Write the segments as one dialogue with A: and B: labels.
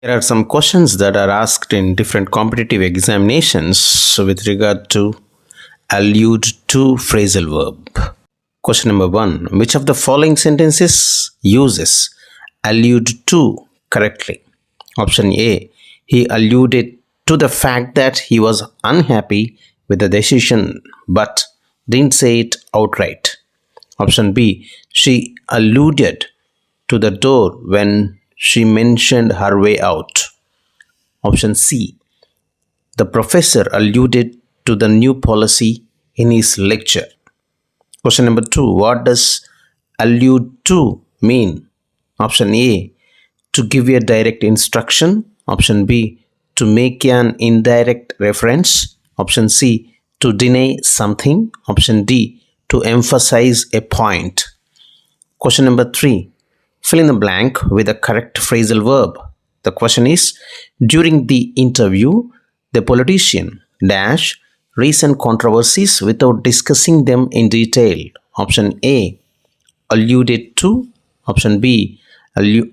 A: There are some questions that are asked in different competitive examinations with regard to allude to phrasal verb. Question number 1. Which of the following sentences uses allude to correctly? Option A. He alluded to the fact that he was unhappy with the decision but didn't say it outright. Option B. She alluded to the door when she mentioned her way out. Option C. The professor alluded to the new policy in his lecture. Question number 2. What does allude to mean? Option A. To give a direct instruction. Option B. To make an indirect reference. Option C. To deny something. Option D. To emphasize a point. Question number 3. Fill in the blank with the correct phrasal verb. The question is, during the interview, the politician dash recent controversies without discussing them in detail. Option A. Alluded to. Option B.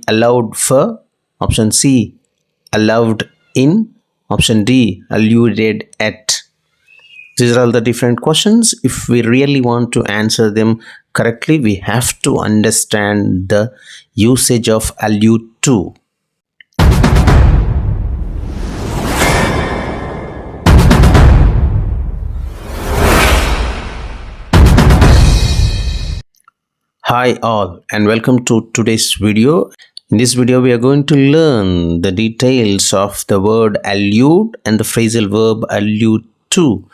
A: Allowed for. Option C. Allowed in. Option D. Alluded at. These are all the different questions. If we really want to answer them correctly, we have to understand the usage of allude to. Hi all and welcome to today's video. In this video we are going to learn the details of the word allude and the phrasal verb allude to.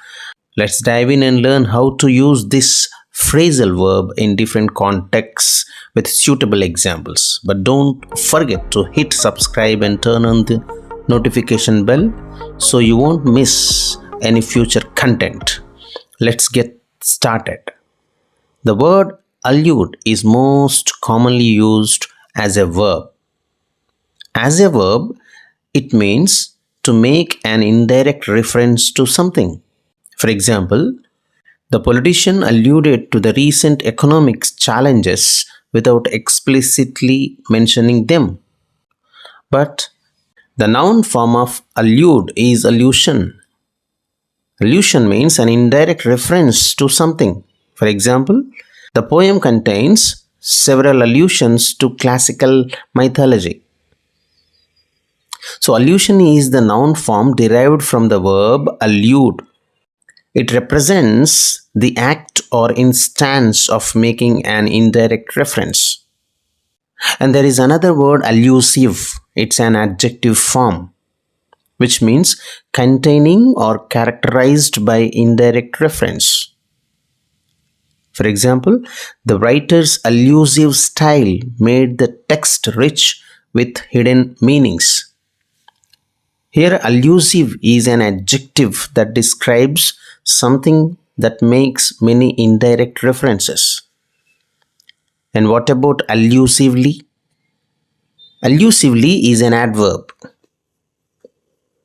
A: Let's dive in and learn how to use this phrasal verb in different contexts with suitable examples. But don't forget to hit subscribe and turn on the notification bell so you won't miss any future content. Let's get started. The word allude is most commonly used as a verb. As a verb, it means to make an indirect reference to something. For example, the politician alluded to the recent economic challenges without explicitly mentioning them. But the noun form of allude is allusion. Allusion means an indirect reference to something. For example, the poem contains several allusions to classical mythology. So allusion is the noun form derived from the verb allude. It represents the act or instance of making an indirect reference. And there is another word allusive. It's an adjective form, which means containing or characterized by indirect reference. For example, the writer's allusive style made the text rich with hidden meanings. Here, allusive is an adjective that describes something that makes many indirect references. And what about allusively? Allusively is an adverb,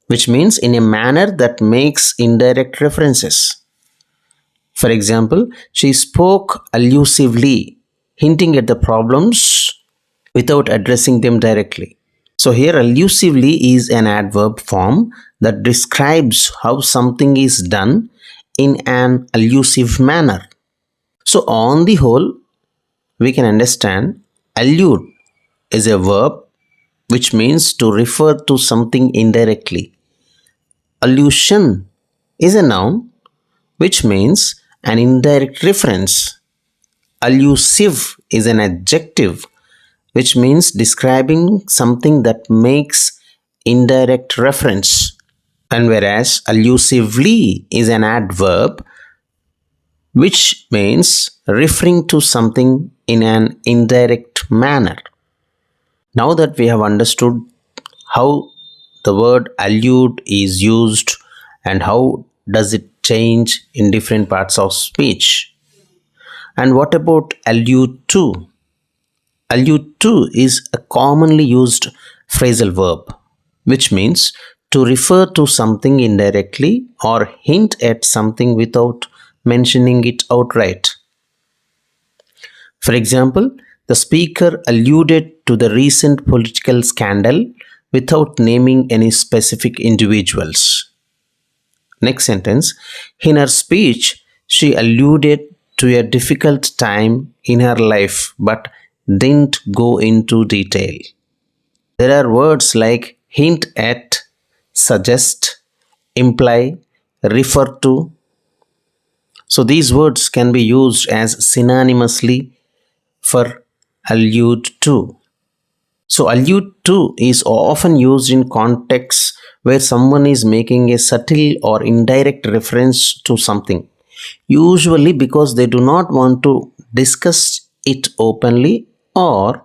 A: which means in a manner that makes indirect references. For example, she spoke allusively, hinting at the problems without addressing them directly. So here allusively is an adverb form that describes how something is done in an allusive manner. So on the whole, we can understand allude is a verb which means to refer to something indirectly. Allusion is a noun which means an indirect reference. Allusive is an adjective which means describing something that makes indirect reference. And whereas allusively is an adverb which means referring to something in an indirect manner. Now that we have understood how the word allude is used and how does it change in different parts of speech. And what about allude to? Allude to is a commonly used phrasal verb, which means to refer to something indirectly or hint at something without mentioning it outright. For example, the speaker alluded to the recent political scandal without naming any specific individuals. Next sentence. In her speech, she alluded to a difficult time in her life but didn't go into detail. There are words like hint at, suggest, imply, refer to. So these words can be used as synonymously for allude to. So allude to is often used in contexts where someone is making a subtle or indirect reference to something, usually because they do not want to discuss it openly or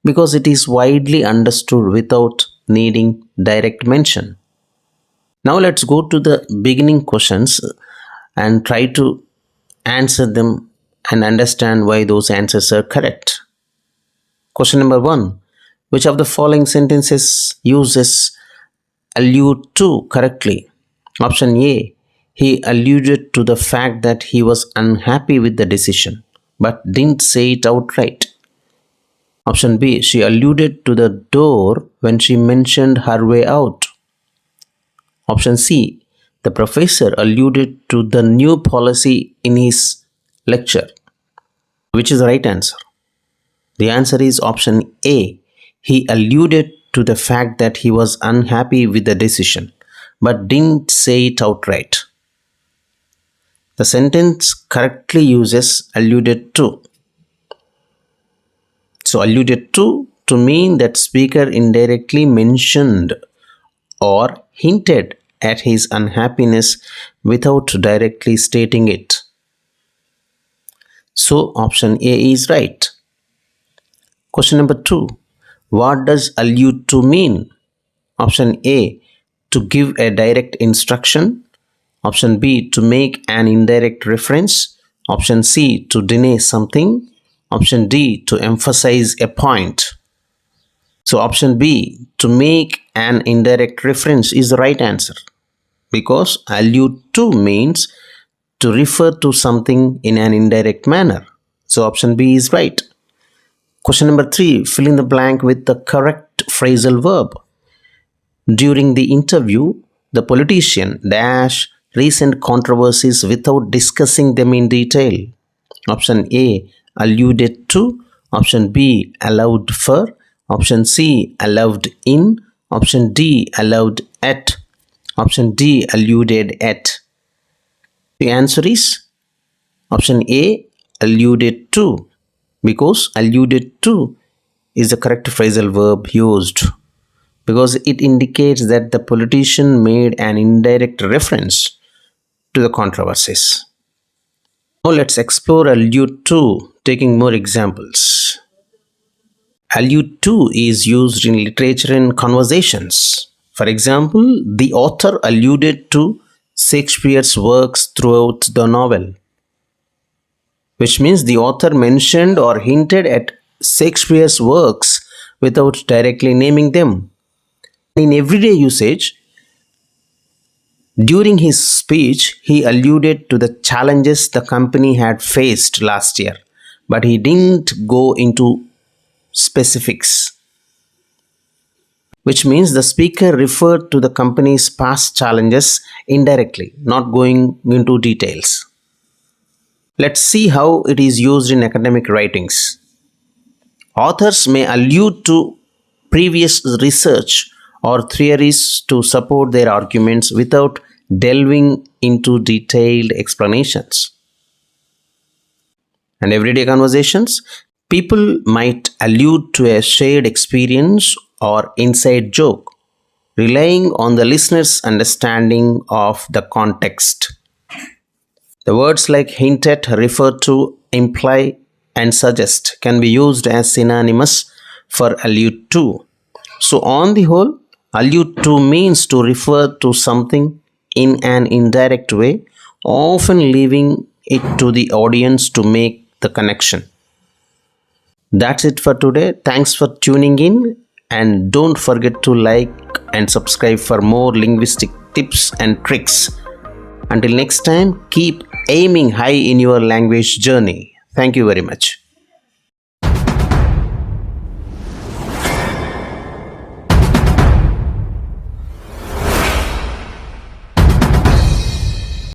A: because it is widely understood without needing direct mention. Now let's go to the beginning questions and try to answer them and understand why those answers are correct. Question number 1. Which of the following sentences uses allude to correctly? Option A. He alluded to the fact that he was unhappy with the decision but didn't say it outright. Option B. She alluded to the door when she mentioned her way out. Option C. The professor alluded to the new policy in his lecture. Which is the right answer? The answer is option A. He alluded to the fact that he was unhappy with the decision, but didn't say it outright. The sentence correctly uses alluded to. So alluded to mean that speaker indirectly mentioned or hinted at his unhappiness without directly stating it. So option A is right. Question number 2. What does allude to mean? Option A. To give a direct instruction. Option B. To make an indirect reference. Option C. To deny something. Option D. To emphasize a point. So option B. To make an indirect reference is the right answer, because allude to means to refer to something in an indirect manner. So option B is right. Question number 3. Fill in the blank with the correct phrasal verb. During the interview, the politician dash recent controversies without discussing them in detail. Option A. Alluded to. Option B. Allowed for. Option C. Allowed in. Option D. Allowed at. Option D. Alluded at. The answer is option A. Alluded to, because alluded to is the correct phrasal verb used, because it indicates that the politician made an indirect reference to the controversies. Now let's explore allude to, taking more examples. Allude to is used in literature and conversations. For example, the author alluded to Shakespeare's works throughout the novel, which means the author mentioned or hinted at Shakespeare's works without directly naming them. In everyday usage, during his speech, he alluded to the challenges the company had faced last year, but he didn't go into specifics, which means the speaker referred to the company's past challenges indirectly, not going into details. Let's see how it is used in academic writings. Authors may allude to previous research or theories to support their arguments without delving into detailed explanations. And everyday conversations, people might allude to a shared experience or inside joke, relying on the listener's understanding of the context. The words like hint at, refer to, imply, and suggest can be used as synonymous for allude to. So on the whole, allude to means to refer to something in an indirect way, often leaving it to the audience to make the connection. That's it for today. Thanks for tuning in, and don't forget to like and subscribe for more linguistic tips and tricks. Until next time, keep aiming high in your language journey. Thank you very much.